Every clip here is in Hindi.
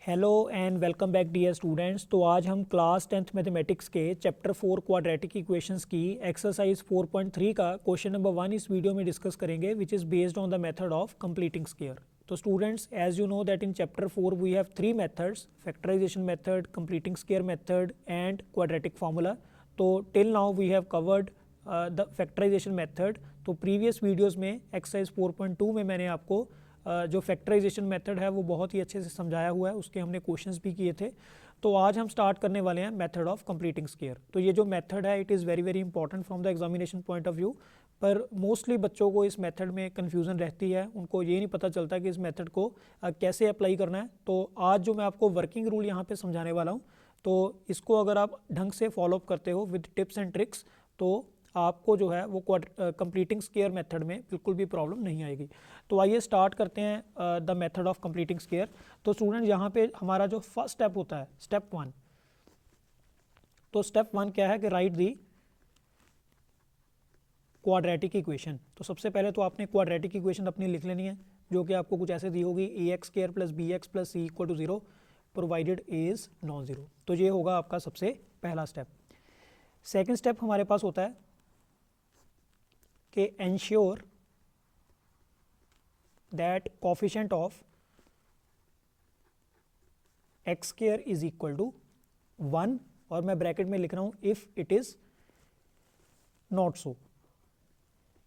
Hello and welcome back dear students. तो आज हम क्लास 10th मैथमेटिक्स के चैप्टर 4 क्वाड्रेटिक इक्वेशंस की एक्सरसाइज 4.3 का क्वेश्चन नंबर 1 इस वीडियो में डिस्कस करेंगे, which is based on the method of completing square. तो students, as you know that in chapter 4 we have 3 methods, factorisation method, completing square method and quadratic formula. तो till now we have covered the factorisation method. तो प्रीवियस वीडियोज़ में एक्सरसाइज 4.2 में मैंने आपको जो फैक्टराइजेशन मेथड है वो बहुत ही अच्छे से समझाया हुआ है, उसके हमने क्वेश्चंस भी किए थे। तो आज हम स्टार्ट करने वाले हैं मेथड ऑफ कंप्लीटिंग स्क्वायर। तो ये जो मेथड है it is very very important from the examination point of view, पर मोस्टली बच्चों को इस मेथड में कन्फ्यूज़न रहती है, उनको ये नहीं पता चलता कि इस मेथड को कैसे अप्लाई करना है। तो आज जो मैं आपको वर्किंग रूल यहाँ पे समझाने वाला हूँ, तो इसको अगर आप ढंग से फॉलोअप करते हो विद टिप्स एंड ट्रिक्स, तो आपको जो है वो कंप्लीटिंग स्क्वायर मेथड में बिल्कुल भी प्रॉब्लम नहीं आएगी। तो आइए स्टार्ट करते हैं the method of completing square. तो स्टूडेंट, यहाँ पे हमारा जो फर्स्ट स्टेप होता है स्टेप 1, तो स्टेप 1 क्या है कि राइट दी क्वाड्रेटिक इक्वेशन। तो सबसे पहले तो आपने क्वाड्रेटिक इक्वेशन अपनी लिख लेनी है, जो कि आपको कुछ ऐसे दी होगी, A X square plus B X plus C equal to 0 provided A is non zero. तो ये होगा आपका सबसे पहला स्टेप। सेकेंड स्टेप हमारे पास होता है कि ensure that coefficient of x square is equal to 1, और मैं ब्रैकेट में लिख रहा हूं if it is not so,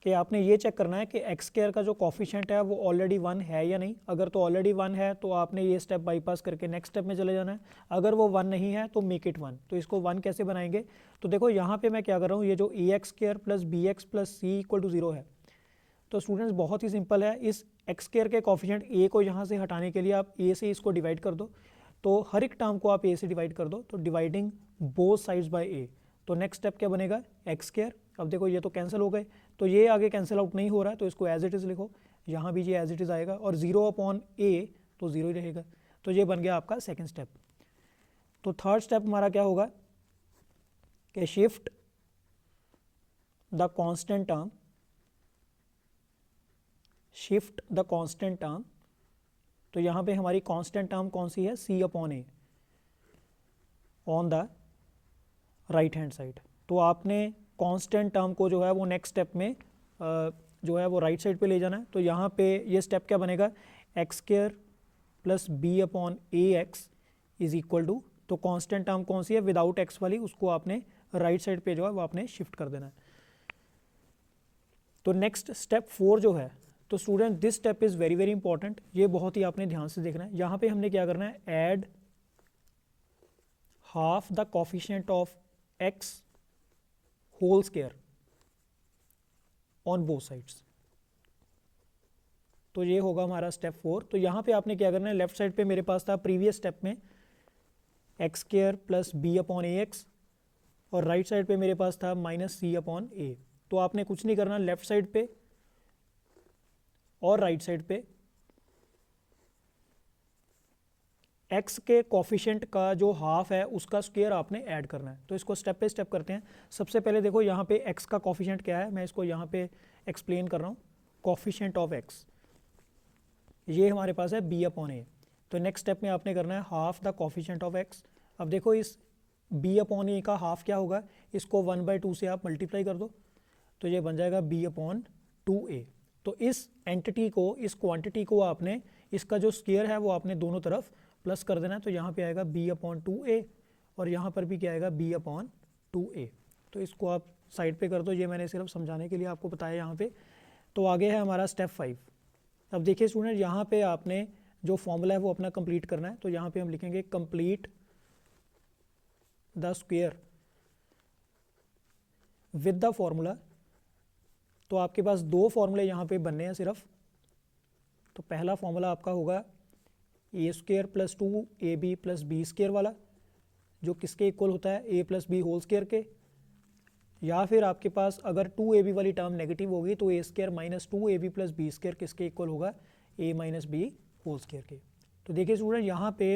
कि आपने ये चेक करना है कि एक्स स्क्वायर का जो कोफिशिएंट है वो ऑलरेडी 1 है या नहीं। अगर तो ऑलरेडी 1 है तो आपने ये स्टेप बाईपास करके नेक्स्ट स्टेप में चले जाना है। अगर वो 1 नहीं है तो मेक इट 1। तो इसको 1 कैसे बनाएंगे? तो देखो यहाँ पे मैं क्या कर रहा हूँ, ये जो A X square plus B X plus C equal to 0 है, तो स्टूडेंट्स बहुत ही सिंपल है। इस एक्स स्क्वायर के कोफिशिएंट ए को यहाँ से हटाने के लिए आप ए से इसको डिवाइड कर दो, तो हर एक टर्म को आप ए से डिवाइड कर दो, तो डिवाइडिंग बोथ साइड्स बाय ए। तो नेक्स्ट स्टेप क्या बनेगा? X square. अब देखो ये तो कैंसिल हो गए, तो ये आगे कैंसिल आउट नहीं हो रहा है, तो इसको एज इट इज़ लिखो, यहाँ भी ये एज इट इज़ आएगा, और 0 अपॉन ए तो 0 ही रहेगा। तो ये बन गया आपका सेकेंड स्टेप। तो थर्ड स्टेप हमारा क्या होगा कि shift the constant term, shift the constant term. तो यहाँ पे हमारी कांस्टेंट टर्म कौन सी है? C upon A on the right hand side. तो आपने कांस्टेंट टर्म को जो है वो नेक्स्ट स्टेप में जो है वो राइट साइड पे ले जाना है। तो यहाँ पे ये स्टेप क्या बनेगा? X square plus B upon A x is equal to, तो कांस्टेंट टर्म कौन सी है विदाउट एक्स वाली, उसको आपने राइट साइड पे जो है वो आपने शिफ्ट कर देना है। तो नेक्स्ट स्टेप 4 जो है, तो student this step is very very important, ये बहुत ही आपने ध्यान से देखना है। यहाँ पे हमने क्या करना है? Add half the coefficient of x whole square on both sides. तो ये होगा हमारा स्टेप 4। तो यहाँ पे आपने क्या करना है? लेफ्ट साइड पे मेरे पास था प्रीवियस स्टेप में X square plus B upon ए एक्स, और राइट साइड पे मेरे पास था माइनस सी अपॉन ए। तो आपने कुछ नहीं करना, लेफ्ट साइड पे और राइट साइड पे एक्स के कोफिशिएंट का जो हाफ है उसका स्क्वायर आपने ऐड करना है। तो इसको स्टेप पे स्टेप करते हैं। सबसे पहले देखो यहाँ पे एक्स का कोफिशिएंट क्या है, मैं इसको यहाँ पे एक्सप्लेन कर रहा हूँ। कोफिशिएंट ऑफ एक्स ये हमारे पास है बी अपॉन ए। तो नेक्स्ट स्टेप में आपने करना है half the coefficient of x. अब देखो इस बी अपॉन ए का हाफ क्या होगा, इसको 1/2 से आप मल्टीप्लाई कर दो, तो ये बन जाएगा बी अपॉन 2a। तो इस एंटिटी को, इस क्वांटिटी को आपने, इसका जो स्क्वायर है वो आपने दोनों तरफ प्लस कर देना है। तो यहाँ पे आएगा b अपॉन 2a, और यहाँ पर भी क्या आएगा? b upon 2a। तो इसको आप साइड पे कर दो, ये मैंने सिर्फ समझाने के लिए आपको बताया यहाँ पे। तो आगे है हमारा स्टेप 5। अब देखिए स्टूडेंट, यहाँ पे आपने जो फॉर्मूला है वो अपना कंप्लीट करना है। तो यहाँ पे हम लिखेंगे complete the square with the formula. तो आपके पास 2 फॉर्मूले यहाँ पे बनने हैं सिर्फ। तो पहला फॉर्मूला आपका होगा A square plus 2ab plus B square वाला, जो किसके इक्वल होता है? a plus B whole square के। या फिर आपके पास अगर 2ab वाली टर्म नेगेटिव होगी तो a square minus 2ab plus B square किसके इक्वल होगा? a minus b whole square के। तो देखिए स्टूडेंट, यहाँ पे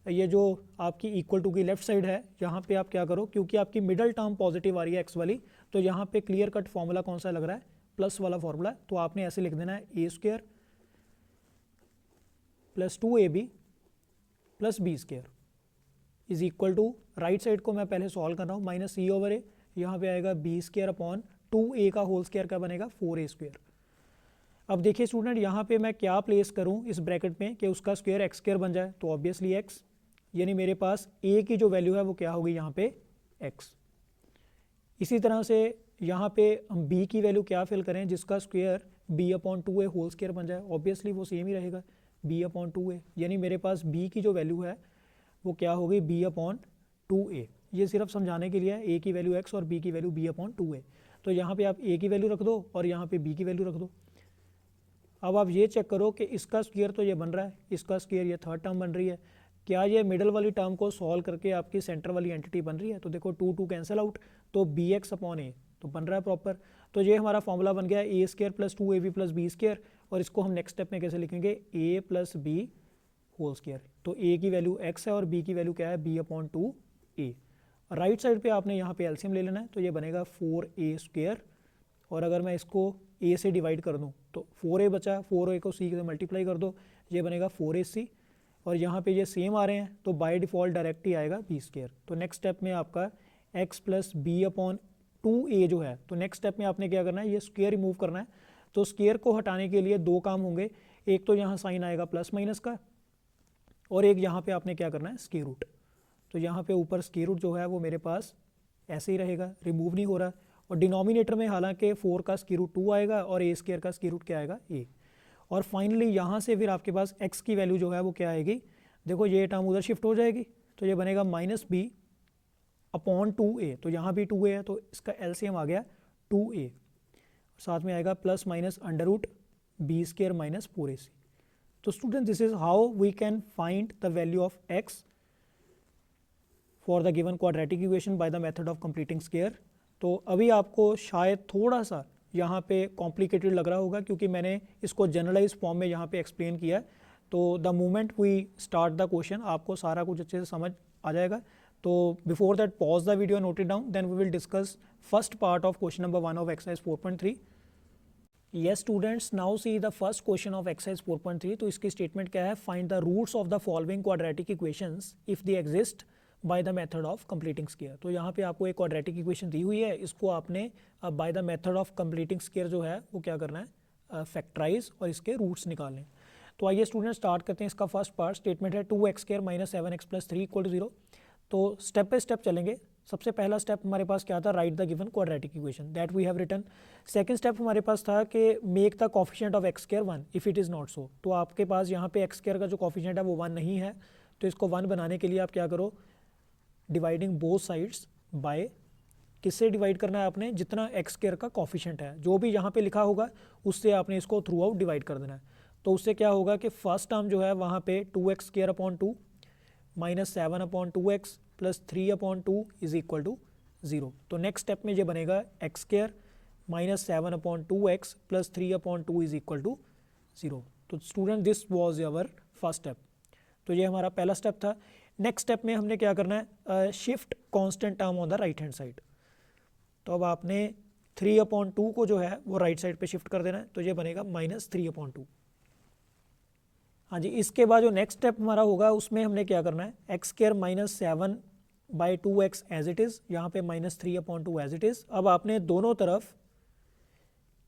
ये जो आपकी इक्वल टू की लेफ्ट साइड है, यहाँ पे आप क्या करो, क्योंकि आपकी मिडल टर्म पॉजिटिव आ रही है एक्स वाली, तो यहाँ पे क्लियर कट फॉर्मूला कौन सा लग रहा है? प्लस वाला फॉर्मूला। तो आपने ऐसे लिख देना है ए square plus 2ab plus B square is equal to, right side को मैं पहले सॉल्व कर रहा हूँ, माइनस सी ओवर ए, यहाँ पे आएगा बी स्क्वायर अपॉन 2a का होल स्क्वायर का बनेगा 4a स्क्वायर। अब देखिए स्टूडेंट, यहाँ पे मैं क्या प्लेस करूँ इस ब्रैकेट में कि उसका स्क्वायर एक्स स्क्वायर बन जाए, तो ऑब्वियसली एक्स, यानी मेरे पास a की जो वैल्यू है वो क्या होगी यहाँ पे x। इसी तरह से यहाँ पे हम b की वैल्यू क्या फिल करें जिसका square b upon 2a whole square बन जाए, ऑब्वियसली वो सेम ही रहेगा b अपॉन 2a, यानी मेरे पास b की जो वैल्यू है वो क्या होगी b अपॉन 2a। ये सिर्फ समझाने के लिए a की वैल्यू x और b की वैल्यू b अपॉन 2a, तो यहाँ पे आप a की वैल्यू रख दो और यहाँ पे b की वैल्यू रख दो। अब आप ये चेक करो कि इसका स्क्वायर तो ये बन रहा है, इसका स्क्वायर ये थर्ड टर्म बन रही है, क्या ये मिडल वाली टर्म को सॉल्व करके आपकी सेंटर वाली एंटिटी बन रही है? तो देखो 2 कैंसिल आउट, तो बी एक्स अपॉन ए तो बन रहा है प्रॉपर। तो ये हमारा फॉर्मूला बन गया A square plus 2ab plus B square, और इसको हम नेक्स्ट स्टेप में कैसे लिखेंगे a plus B whole square. तो a की वैल्यू x है और b की वैल्यू क्या है b upon 2a। Right side पे आपने यहाँ पे एलसीएम ले लेना है, तो ये बनेगा 4a स्क्वायर, और अगर मैं इसको a से डिवाइड कर दूँ तो 4a बचा, 4a को c से मल्टीप्लाई कर दो, ये बनेगा 4ac, और यहाँ पे ये सेम आ रहे हैं तो बाय डिफ़ॉल्ट डायरेक्ट ही आएगा बी स्क्वायर। तो नेक्स्ट स्टेप में आपका x plus B upon 2a जो है, तो नेक्स्ट स्टेप में आपने क्या करना है, ये स्क्वायर रिमूव करना है। तो स्क्वायर को हटाने के लिए दो काम होंगे, एक तो यहाँ साइन आएगा प्लस माइनस का, और एक यहाँ पे आपने क्या करना है स्क्वायर रूट। तो यहाँ पे ऊपर स्क्वायर रूट जो है वो मेरे पास ऐसे ही रहेगा, रिमूव नहीं हो रहा, और डिनोमिनेटर में हालांकि 4 का स्क्वायर रूट 2 आएगा और a स्क्वायर का स्क्वायर रूट क्या आएगा a। और फाइनली यहाँ से फिर आपके पास x की वैल्यू जो है वो क्या आएगी, देखो ये टर्म उधर शिफ्ट हो जाएगी, तो ये बनेगा माइनस बी अपॉन 2a, तो यहाँ भी 2a है तो इसका एलसीएम आ गया 2a, साथ में आएगा plus minus under root b square minus 4ac। तो student this is how we can find the value of x for the given quadratic equation by the method of completing square. तो अभी आपको शायद थोड़ा सा यहाँ पे कॉम्प्लिकेटेड लग रहा होगा क्योंकि मैंने इसको जनरलाइज फॉर्म में यहाँ पे एक्सप्लेन किया है, तो the moment we start the question आपको सारा कुछ अच्छे से समझ आ जाएगा। तो before that pause the video, note it down, then we will discuss first part of question number 1 of exercise 4.3। Yes students, now see the first question of exercise 4.3। तो इसकी स्टेटमेंट क्या है, find the roots of the following quadratic equations if they exist by the method of completing square. तो यहाँ पे आपको एक क्वाड्रेटिक इक्वेशन दी हुई है, इसको आपने bye the method of completing square जो है वो क्या करना है, फैक्टराइज और इसके रूट्स निकालने। तो आइए स्टूडेंट स्टार्ट करते हैं। इसका फर्स्ट पार्ट स्टेटमेंट है 2x square minus 7x plus 3 equal to 0। तो स्टेप बाय स्टेप चलेंगे। सबसे पहला स्टेप हमारे पास क्या था, right the given quadratic equation, that we have written. Second step हमारे पास था कि make the coefficient of x square 1 if it is not so. तो आपके पास यहाँ पे एक्स स्क्वायर का जो कोफिशिएंट है वो 1 नहीं है, तो इसको 1 बनाने के लिए आप क्या करो, डिवाइडिंग बोथ साइड्स बाय, किससे डिवाइड करना है आपने, जितना एक्स स्क्वायर का कोफिशिएंट है जो भी यहाँ पे लिखा होगा उससे आपने इसको थ्रू आउट डिवाइड कर देना है। तो उससे क्या होगा कि फर्स्ट टर्म जो है वहाँ पे 2x square upon 2 minus 7 upon 2x plus 3 upon 2 is equal to 0। तो नेक्स्ट स्टेप में ये बनेगा x square minus 7 upon 2x plus 3 upon 2 is equal to 0। तो student this was our first step. तो ये हमारा पहला स्टेप था। नेक्स्ट स्टेप में हमने क्या करना है, shift constant term on the right hand side. तो अब आपने 3 अपॉन 2 को जो है वो राइट साइड पे शिफ्ट कर देना है, तो ये बनेगा माइनस 3 अपॉन 2। हाँ जी, इसके बाद जो नेक्स्ट स्टेप हमारा होगा उसमें हमने क्या करना है, x square minus 7 by 2x as it is, यहाँ पे minus 3 upon 2 as it is. अब आपने दोनों तरफ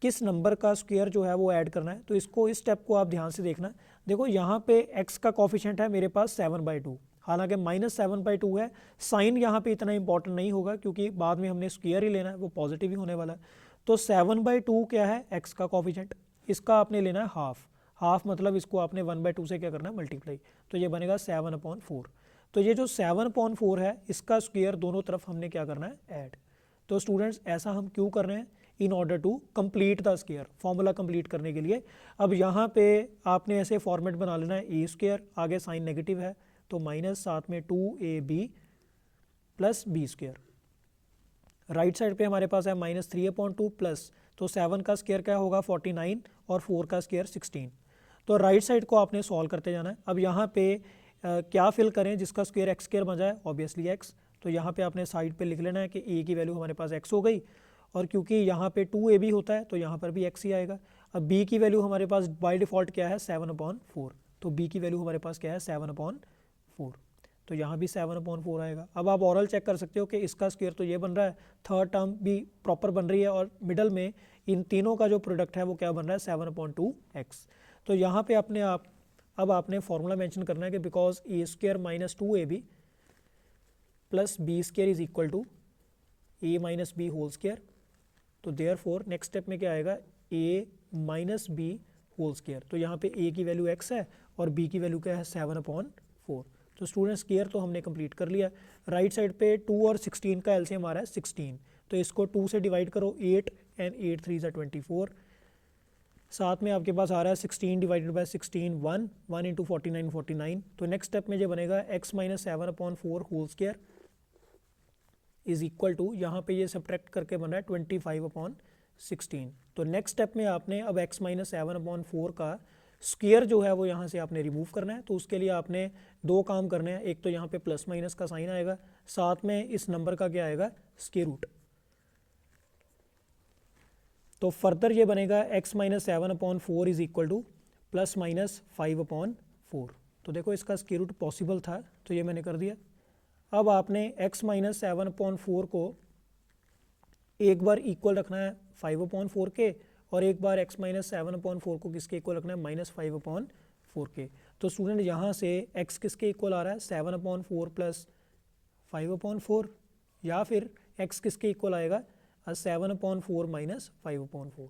किस नंबर का स्क्वायर जो है वो ऐड करना है, तो इसको, इस स्टेप को आप ध्यान से देखना। देखो यहाँ पे x का कोफिशिएंट है मेरे पास 7/2, हालांकि माइनस 7/2 है। साइन यहाँ पे इतना इंपॉर्टेंट नहीं होगा क्योंकि बाद में हमने स्क्वायर ही लेना है, वो पॉजिटिव ही होने वाला है। तो 7/2 क्या है, x का कोफिशिएंट, इसका आपने लेना है हाफ। हाफ मतलब इसको आपने 1/2 से क्या करना है, मल्टीप्लाई, तो ये बनेगा 7/4। तो ये जो 7/4 है इसका स्क्वायर दोनों तरफ हमने क्या करना है, ऐड। तो स्टूडेंट्स ऐसा हम क्यों कर रहे हैं, in order to complete the square, formula complete करने के लिए। अब यहाँ पे आपने ऐसे फॉर्मेट बना लेना है, ए स्क्वायर, आगे साइन नेगेटिव है तो माइनस, साथ में 2ab plus B square. Right side पे हमारे पास है माइनस 3/2 प्लस, तो 7 का स्क्वायर क्या होगा 49 और 4 का स्क्वायर 16। तो राइट साइड को आपने सॉल्व करते जाना है। अब यहाँ पे क्या फिल करें जिसका स्क्वायर एक्स स्क्वायर बन जाए, ऑब्वियसली एक्स। तो यहाँ पे आपने साइड पे लिख लेना है कि a की वैल्यू हमारे पास x हो गई, और क्योंकि यहाँ पे 2ab होता है तो यहाँ पर भी x ही आएगा। अब b की वैल्यू हमारे पास बाय डिफ़ॉल्ट क्या है, 7/4, तो b की वैल्यू हमारे पास क्या है, 7/4। 4। तो यहाँ भी 7/4 आएगा। अब आप ओरल चेक कर सकते हो कि इसका स्क्वायर तो ये बन रहा है, थर्ड टर्म भी प्रॉपर बन रही है और मिडल में इन तीनों का जो प्रोडक्ट है वो क्या बन रहा है 7/2x। तो यहाँ पे अब आपने फॉर्मूला मेंशन करना है कि because a² - 2ab plus b² is equal to a - b whole square. तो देयरफॉर नेक्स्ट स्टेप में क्या आएगा a - b होल स्क्वायर। तो यहाँ पे a की वैल्यू x है और b की वैल्यू क्या है 7/4। तो स्टूडेंट स्क्वायर तो हमने कंप्लीट कर लिया। राइट साइड पे 2 और 16 का एलसीएम आ रहा है 16। तो इसको 2 से डिवाइड करो 8 एंड 8 3 ज़ा 24। साथ में आपके पास आ रहा है 16 डिवाइडेड बाय 16 1 इंटू 49 49। तो नेक्स्ट स्टेप में ये बनेगा x - 7/4 whole square is equal to, यहाँ पे ये सब्ट्रैक्ट करके बन रहा है 25/16। तो नेक्स्ट स्टेप में आपने अब x - 7/4 का स्क्वायर जो है वो यहाँ से आपने रिमूव करना है। तो उसके लिए आपने दो काम करने हैं, एक तो यहाँ पे प्लस माइनस का साइन आएगा, साथ में इस नंबर का क्या आएगा स्क्वायर रूट। तो फर्दर ये बनेगा x - 7/4 is equal to plus minus 5/4। तो देखो इसका स्क्वायर रूट पॉसिबल था तो ये मैंने कर दिया। अब आपने x - 7/4 को एक बार इक्वल रखना है 5/4 के और एक बार x - 7/4 को किसके इक्वल रखना है -5/4 के। तो स्टूडेंट यहाँ से x किसके इक्वल आ रहा है 7/4 प्लस 5/4, या फिर x किसके इक्वल आएगा 7/4 माइनस 5/4।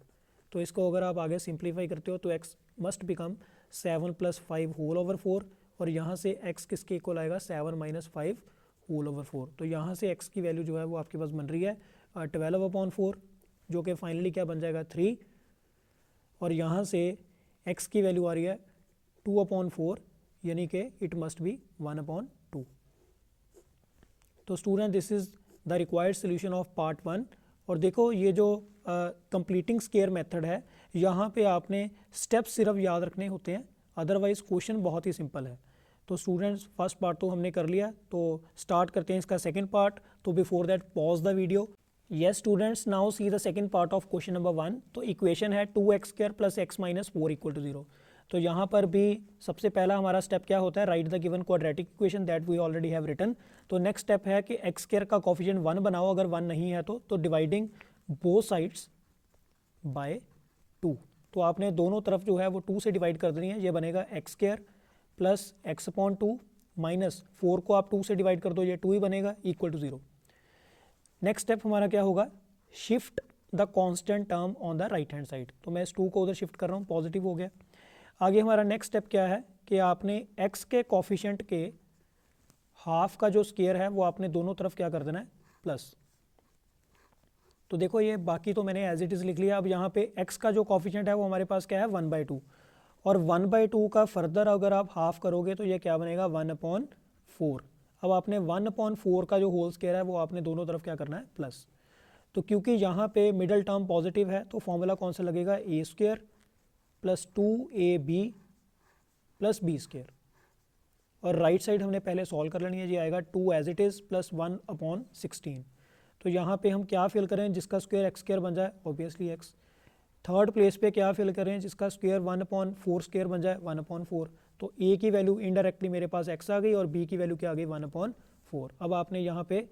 तो इसको अगर आप आगे सिंप्लीफाई करते हो तो x must become 7 + 5 whole over 4 और यहाँ से x किसके इक्वल आएगा 7 - 5 होल ओवर 4। तो यहाँ से x की वैल्यू जो है वो आपके पास बन रही है 12/4 जो कि फाइनली क्या बन जाएगा 3, और यहाँ से x की वैल्यू आ रही है 2/4 यानी कि इट मस्ट बी 1/2। तो student this is the required solution of part 1। और देखो ये जो कंप्लीटिंग स्क्वायर मेथड है यहाँ पे आपने स्टेप्स सिर्फ याद रखने होते हैं, अदरवाइज क्वेश्चन बहुत ही सिंपल है। तो स्टूडेंट्स फर्स्ट पार्ट तो हमने कर लिया, तो स्टार्ट करते हैं इसका सेकंड पार्ट। तो before that pause the video. Yes students, now see the second part of question number 1। तो इक्वेशन है 2x² + x - 4 = 0। तो यहाँ पर भी सबसे पहला हमारा स्टेप क्या होता है, right the given quadratic equation that we already have written. तो नेक्स्ट स्टेप है कि x² का कोफिशिएंट 1 बनाओ, अगर 1 नहीं है तो डिवाइडिंग बोथ साइड्स बाय 2। तो आपने दोनों तरफ जो है वो 2 से डिवाइड कर देनी है। ये बनेगा x² + x/2 माइनस 4 को आप 2 से डिवाइड कर दो, ये 2 ही बनेगा इक्वल टू 0। नेक्स्ट स्टेप हमारा क्या होगा, shift the constant term on the right hand side. तो मैं इस 2 को उधर शिफ्ट कर रहा हूँ, पॉजिटिव हो गया। आगे हमारा नेक्स्ट स्टेप क्या है कि आपने x के कोफिशिएंट के हाफ का जो स्क्वायर है वो आपने दोनों तरफ क्या कर देना है प्लस। तो देखो ये बाकी तो मैंने एज इट इज़ लिख लिया। अब यहाँ पे x का जो कोफिशिएंट है वो हमारे पास क्या है 1/2, और 1/2 का फर्दर अगर आप हाफ करोगे तो ये क्या बनेगा 1/4। अब आपने 1/4 का जो होल स्क्वायर है वो आपने दोनों तरफ क्या करना है प्लस। तो क्योंकि यहाँ पे मिडल टर्म पॉजिटिव है तो फॉर्मूला कौन सा लगेगा a² + 2ab + b²। और राइट साइड हमने पहले सॉल्व कर लेनी है, ये आएगा 2 एज इट इज़ + 1/16। तो यहाँ पे हम क्या फिल करें जिसका स्क्वायर x² बन जाए, ऑब्वियसली x। थर्ड प्लेस पे क्या फिल करें जिसका स्क्वायर 1/4² बन जाए 1/4। तो a की वैल्यू इनडायरेक्टली मेरे पास x आ गई और b की वैल्यू क्या आ गई 1/4। अब आपने यहाँ पे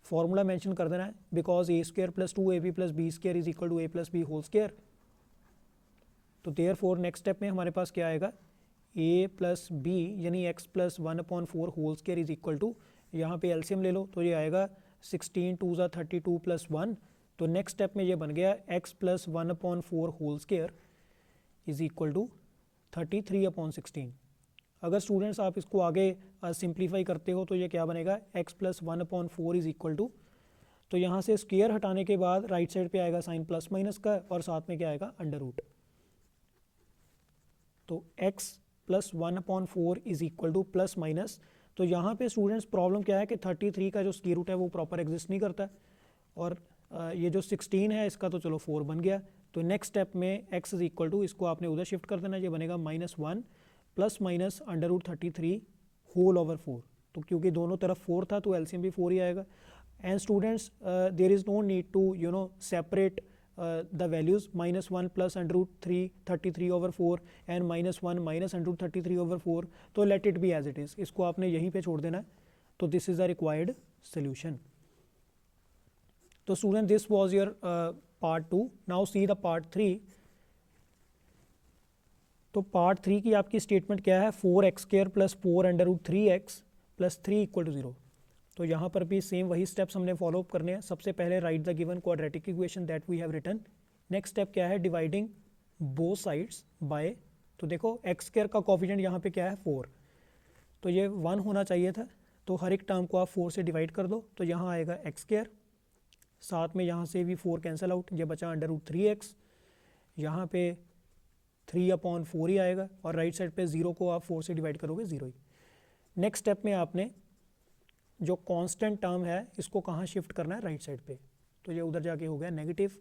फॉर्मूला मेंशन कर देना है, because a² + 2ab + b² is equal to a + b whole square. तो देयरफॉर नेक्स्ट स्टेप में हमारे पास क्या आएगा a + b यानी x + 1/4 whole square is equal to, यहाँ पे एलसीएम ले लो तो ये आएगा 16 2 ज़ा 32 + 1। तो नेक्स्ट स्टेप में ये बन गया x + 1/4 whole square is equal to 33/16। अगर स्टूडेंट्स आप इसको आगे सिंप्लीफाई करते हो तो ये क्या बनेगा x + 1/4 इज इक्वल टू, तो यहाँ से स्क्वायर हटाने के बाद राइट साइड पे आएगा साइन प्लस माइनस का और साथ में क्या आएगा √। तो x + 1/4 is equal to plus minus. तो यहाँ पे स्टूडेंट्स प्रॉब्लम क्या है कि 33 का जो स्क्वायर रूट है वो प्रॉपर एग्जिस्ट नहीं करता, और ये जो 16 है इसका तो चलो 4 बन गया। तो नेक्स्ट स्टेप में x इज इक्वल टू, इसको आपने उधर शिफ्ट कर देना, ये बनेगा -1 + माइनस √33 होल ओवर 4। तो क्योंकि दोनों तरफ 4 था तो एलसीएम भी 4 ही आएगा। And students there is no need to separate the values -1 plus √333/4 and -1 minus √33/4, तो let it be as it is, इसको आपने यहीं पे छोड़ देना है. तो this is the required solution. तो student this was your part 2. Now see the part 3. तो पार्ट 3 की आपकी स्टेटमेंट क्या है, 4x² प्लस 4√3x प्लस 3 = 0. तो यहाँ पर भी सेम वही स्टेप्स हमने फॉलो अप करने हैं. सबसे पहले right the given quadratic equation that we have written. Next step क्या है, डिवाइडिंग बोथ साइड्स बाय. तो देखो x² का कोफिशिएंट यहाँ पे क्या है 4, तो ये 1 होना चाहिए था. तो हर एक टर्म को आप 4 से डिवाइड कर दो, तो यहाँ आएगा x², साथ में यहाँ से भी 4 कैंसिल आउट, ये बचा √3x. यहाँ पे 3/4 ही आएगा और राइट साइड पे 0 को आप 4 से डिवाइड करोगे 0 ही. नेक्स्ट स्टेप में आपने जो कांस्टेंट टर्म है इसको कहाँ शिफ्ट करना है, राइट साइड पे. तो ये उधर जाके हो गया नेगेटिव.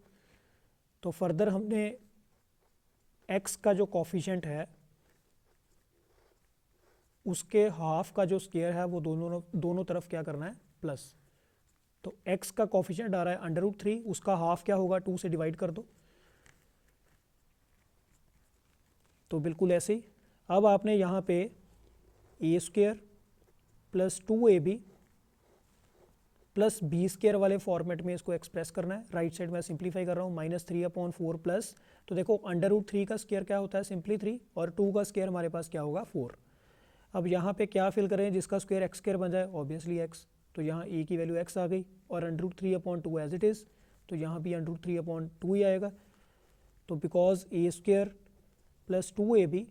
तो फर्दर हमने x का जो कोफिशिएंट है उसके हाफ का जो स्क्वायर है वो दोनों तरफ क्या करना है, प्लस. तो x का कोफिशिएंट आ रहा है √3, उसका हाफ क्या होगा, 2 से डिवाइड कर दो. तो बिल्कुल ऐसे ही. अब आपने यहाँ पे a² plus 2ab plus b² वाले फॉर्मेट में इसको एक्सप्रेस करना है. राइट साइड में सिंप्लीफाई कर रहा हूँ, -3/4 प्लस. तो देखो √3 का स्क्वायर क्या होता है, सिंपली 3, और 2 का स्क्वायर हमारे पास क्या होगा, 4. अब यहाँ पे क्या फिल करें जिसका स्क्वायर x² बन जाए, ऑब्वियसली x. तो यहाँ a की वैल्यू x आ गई और √3/2 एज इट इज़. तो यहाँ भी √3/2 ही आएगा. तो because a² plus 2ab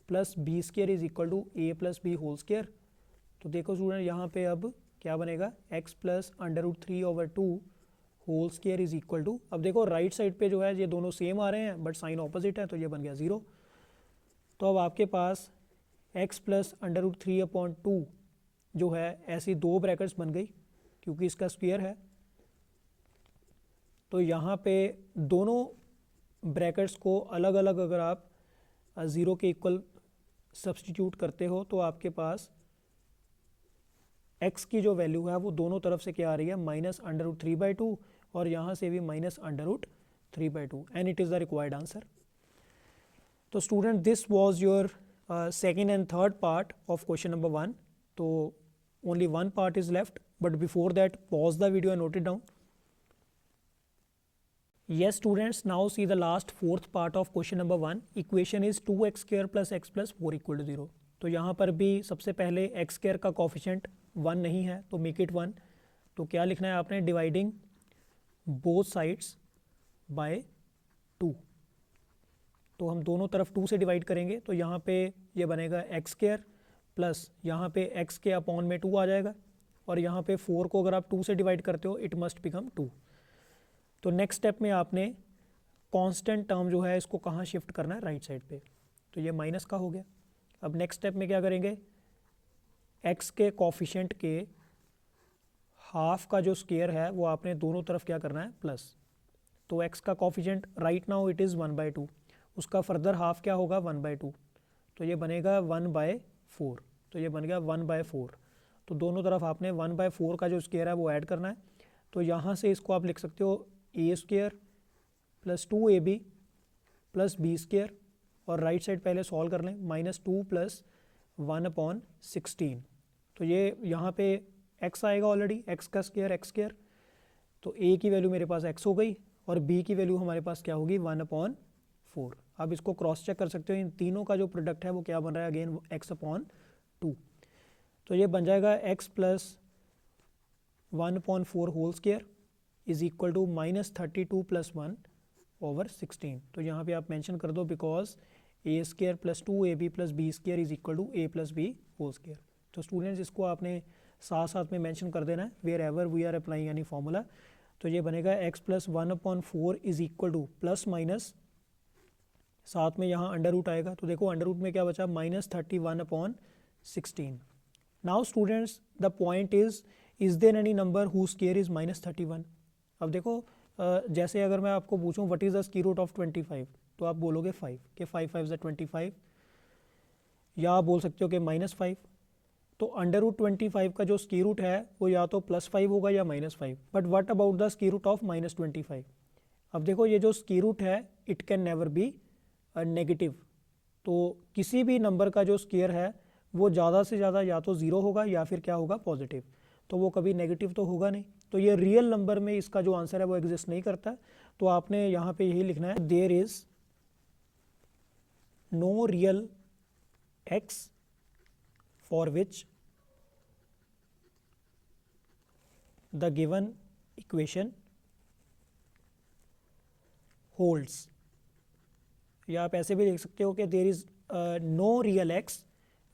plus b² is equal to a plus b whole square. तो देखो स्टूडेंट यहाँ पे अब क्या बनेगा, x plus √3/2 whole square is equal to. अब देखो राइट साइड पे जो है ये दोनों सेम आ रहे हैं बट साइन ऑपोजिट है, तो ये बन गया 0. तो अब आपके पास x प्लस √3/2 जो है ऐसी 2 ब्रैकेट्स बन गई क्योंकि इसका स्क्वायर है. तो यहाँ पे दोनों ब्रैकेट्स को अलग अलग अगर आप 0 के इक्वल सब्सटीट्यूट करते हो तो आपके पास x की जो वैल्यू है वो दोनों तरफ से क्या आ रही है, -√3/2 और यहाँ से भी -√3/2, and it is the required answer. तो student this was your second and third part of question number 1. तो only one part is left, but before that pause the video and note it down. Yes students, now see the last fourth part of question number 1. Equation is 2x² plus x plus 4 = 0. तो यहाँ पर भी सबसे पहले x² का कोफिशिएंट 1 नहीं है तो मेक इट 1. तो क्या लिखना है आपने, डिवाइडिंग बोथ साइड्स बाय 2. तो हम दोनों तरफ 2 से डिवाइड करेंगे तो यहाँ पे ये बनेगा x² प्लस यहाँ पे x के अपॉन में 2 आ जाएगा और यहाँ पे 4 को अगर आप 2 से डिवाइड करते हो इट मस्ट बिकम 2. तो नेक्स्ट स्टेप में आपने कांस्टेंट टर्म जो है इसको कहाँ शिफ्ट करना है, राइट साइड पे. तो ये माइनस का हो गया. अब नेक्स्ट स्टेप में क्या करेंगे, x के कोफिशिएंट के हाफ का जो स्क्वायर है वो आपने दोनों तरफ क्या करना है, प्लस. तो x का coefficient right now it is 1/2, उसका फर्दर हाफ क्या होगा 1/2. तो ये बनेगा 1/4. तो ये बन गया 1/4. तो दोनों तरफ आपने 1/4 का जो स्क्वायर है वो ऐड करना है. तो यहाँ से इसको आप लिख सकते हो a² plus 2ab plus b² और राइट साइड पहले सॉल्व कर लें, -2 प्लस 1/16. तो ये यहाँ पे x आएगा ऑलरेडी, x का स्क्वायर x². तो a की वैल्यू मेरे पास x हो गई और b की वैल्यू हमारे पास क्या होगी 1/4. अब इसको क्रॉस चेक कर सकते हो, इन तीनों का जो प्रोडक्ट है वो क्या बन रहा है, अगेन x/2. तो ये बन जाएगा x plus 1/4 whole square is equal to -32 plus 1/16. तो यहाँ पे आप मेंशन कर दो because a² plus 2ab plus b² is equal to a plus b whole square. तो स्टूडेंट्स इसको आपने साथ साथ में मेंशन कर देना है wherever we are applying any formula. तो ये बनेगा x plus 1/4 is equal to plus minus, साथ में यहाँ अंडर रूट आएगा. तो देखो अंडर रूट में क्या बचा, -31/16. Now students the point is there any number whose square is -31. अब देखो जैसे अगर मैं आपको पूछूं what is the square root of 25, तो आप बोलोगे 5 कि 5 5 25, या आप बोल सकते हो कि -5. तो अंडर रूट 25 का जो स्क्वायर रूट है वो या तो +5 होगा या -5. But what about the square root of -25, अब देखो ये जो स्क्वायर रूट है it can never be negative, तो किसी भी नंबर का जो स्क्वायर है वो ज़्यादा से ज़्यादा या तो ज़ीरो होगा या फिर क्या होगा पॉजिटिव, तो वो कभी नेगेटिव तो होगा नहीं। तो ये रियल नंबर में इसका जो आंसर है वो एग्जिस्ट नहीं करता। तो आपने यहाँ पे यही लिखना है, there is no real x for which the given equation holds, या आप ऐसे भी लिख सकते हो कि there is no real x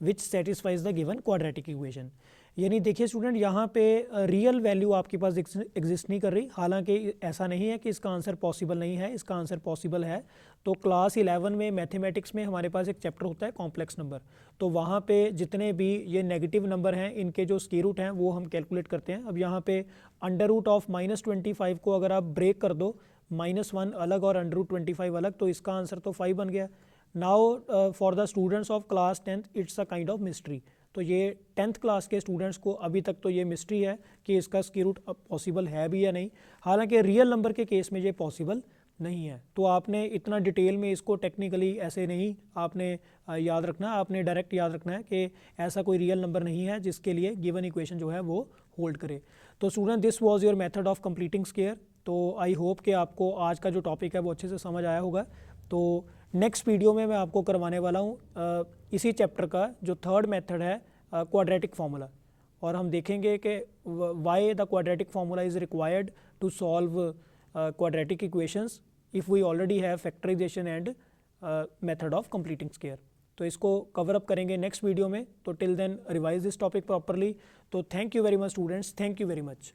which satisfies the given quadratic equation. यानी देखिए स्टूडेंट, यहाँ पे रियल वैल्यू आपके पास एग्जिस्ट नहीं कर रही। हालांकि ऐसा नहीं है कि इसका आंसर पॉसिबल नहीं है, इसका आंसर पॉसिबल है। तो क्लास 11 में मैथमेटिक्स में हमारे पास एक चैप्टर होता है कॉम्प्लेक्स नंबर, तो वहाँ पे जितने भी ये नेगेटिव नंबर हैं इनके जो स्क्वायर रूट हैं वो हम कैलकुलेट करते हैं। अब यहाँ पे अंडर रूट ऑफ -25 को अगर आप ब्रेक कर दो, -1 अलग और अंडर रूट 25 अलग, तो इसका आंसर तो 5 बन गया। Now for the students of class 10th it's a kind of mystery. तो ये 10th क्लास के स्टूडेंट्स को अभी तक तो ये मिस्ट्री है कि इसका स्क्वायर रूट अब पॉसिबल है भी या नहीं। हालांकि रियल नंबर के केस में ये पॉसिबल नहीं है। तो आपने इतना डिटेल में इसको टेक्निकली ऐसे नहीं आपने याद रखना, आपने डायरेक्ट याद रखना है कि ऐसा कोई रियल नंबर नहीं है जिसके लिए गिवन इक्वेशन जो है वो होल्ड करे। तो student, this was your method of completing square. तो आई होप कि आपको आज का जो टॉपिक है वो अच्छे से समझ आया होगा। तो नेक्स्ट वीडियो में मैं आपको करवाने वाला हूँ इसी चैप्टर का जो थर्ड मेथड है, क्वाड्रेटिक फार्मूला, और हम देखेंगे कि why the quadratic formula is required to solve quadratic equations if we already have factorisation and method of completing square. तो इसको कवर अप करेंगे नेक्स्ट वीडियो में। तो till then revise this topic properly. तो thank you very much students, thank you very much.